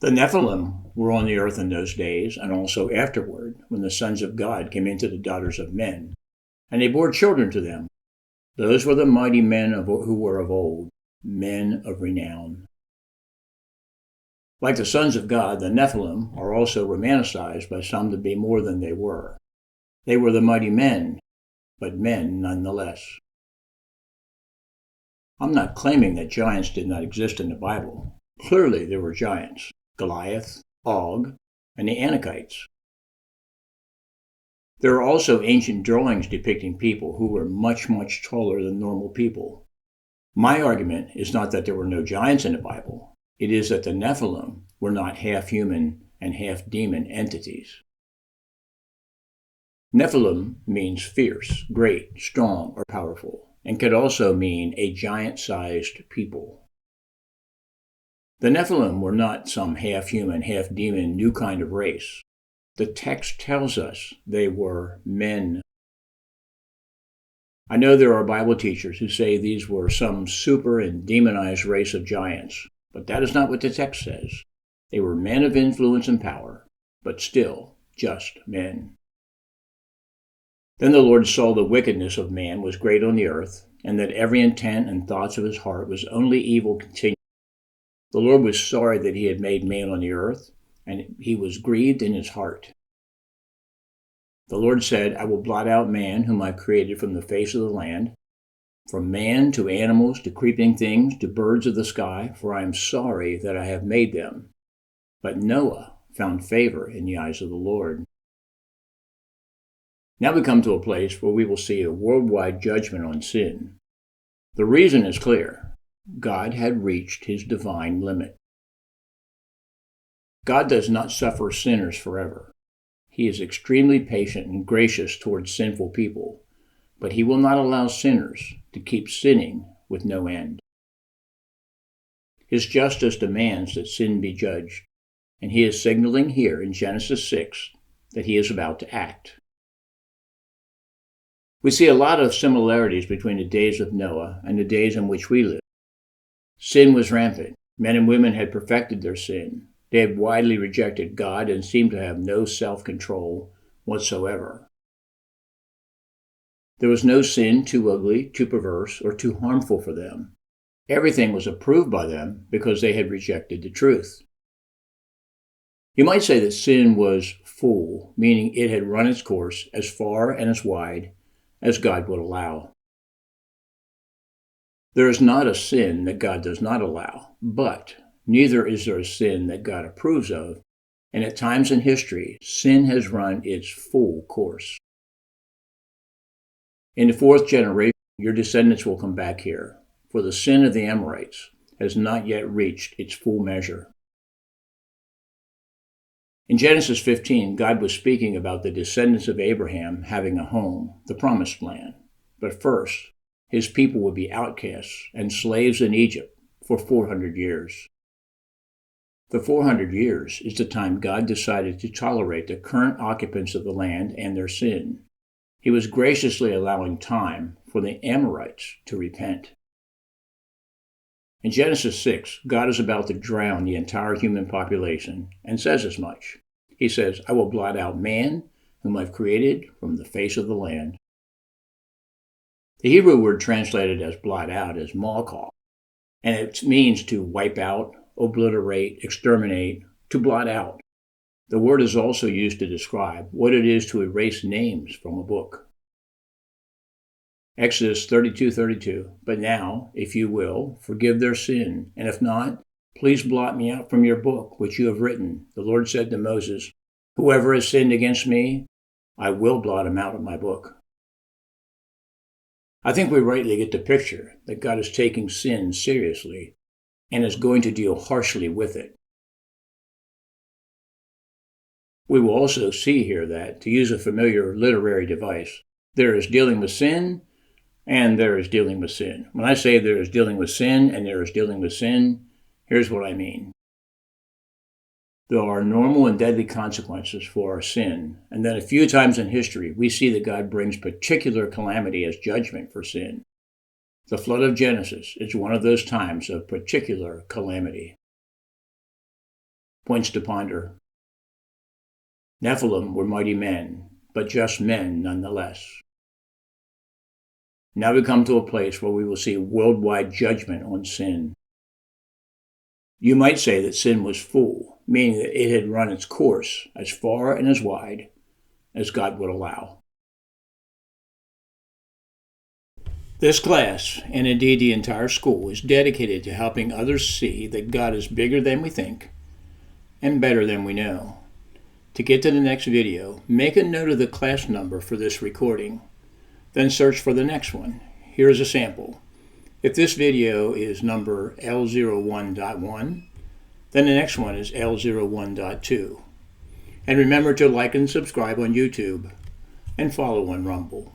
The Nephilim were on the earth in those days, and also afterward, when the sons of God came into the daughters of men, and they bore children to them. Those were the mighty men who were of old, men of renown. Like the sons of God, the Nephilim are also romanticized by some to be more than they were. They were the mighty men, but men nonetheless. I'm not claiming that giants did not exist in the Bible. Clearly there were giants: Goliath, Og, and the Anakites. There are also ancient drawings depicting people who were much, much taller than normal people. My argument is not that there were no giants in the Bible. It is that the Nephilim were not half human and half demon entities. Nephilim means fierce, great, strong, or powerful, and could also mean a giant-sized people. The Nephilim were not some half-human, half-demon new kind of race. The text tells us they were men. I know there are Bible teachers who say these were some super and demonized race of giants, but that is not what the text says. They were men of influence and power, but still just men. Then the Lord saw the wickedness of man was great on the earth, and that every intent and thoughts of his heart was only evil continually. The Lord was sorry that he had made man on the earth, and he was grieved in his heart. The Lord said, I will blot out man whom I created from the face of the land, from man to animals to creeping things to birds of the sky, for I am sorry that I have made them. But Noah found favor in the eyes of the Lord. Now we come to a place where we will see a worldwide judgment on sin. The reason is clear. God had reached his divine limit. God does not suffer sinners forever. He is extremely patient and gracious towards sinful people, but he will not allow sinners to keep sinning with no end. His justice demands that sin be judged, and he is signaling here in Genesis 6 that he is about to act. We see a lot of similarities between the days of Noah and the days in which we live. Sin was rampant. Men and women had perfected their sin. They had widely rejected God and seemed to have no self-control whatsoever. There was no sin too ugly, too perverse, or too harmful for them. Everything was approved by them because they had rejected the truth. You might say that sin was full, meaning it had run its course as far and as wide as God would allow. There is not a sin that God does not allow, but neither is there a sin that God approves of, and at times in history, sin has run its full course. In the fourth generation, your descendants will come back here, for the sin of the Amorites has not yet reached its full measure. In Genesis 15, God was speaking about the descendants of Abraham having a home, the promised land. But first, his people would be outcasts and slaves in Egypt for 400 years. The 400 years is the time God decided to tolerate the current occupants of the land and their sin. He was graciously allowing time for the Amorites to repent. In Genesis 6, God is about to drown the entire human population and says as much. He says, I will blot out man whom I've created from the face of the land. The Hebrew word translated as blot out is malkah, and it means to wipe out, obliterate, exterminate, to blot out. The word is also used to describe what it is to erase names from a book. Exodus 32:32, but now, if you will, forgive their sin, and if not, please blot me out from your book, which you have written. The Lord said to Moses, whoever has sinned against me, I will blot him out of my book. I think we rightly get the picture that God is taking sin seriously and is going to deal harshly with it. We will also see here that, to use a familiar literary device, there is dealing with sin and there is dealing with sin. When I say there is dealing with sin and there is dealing with sin, here's what I mean. There are normal and deadly consequences for our sin, and then a few times in history we see that God brings particular calamity as judgment for sin. The flood of Genesis is one of those times of particular calamity. points to ponder. Nephilim were mighty men, but just men nonetheless. Now we come to a place where we will see worldwide judgment on sin. You might say that sin was full, meaning that it had run its course as far and as wide as God would allow. This class, and indeed the entire school, is dedicated to helping others see that God is bigger than we think and better than we know. To get to the next video, make a note of the class number for this recording, then search for the next one. Here is a sample. If this video is number L01.1, then the next one is L01.2. And remember to like and subscribe on YouTube and follow on Rumble.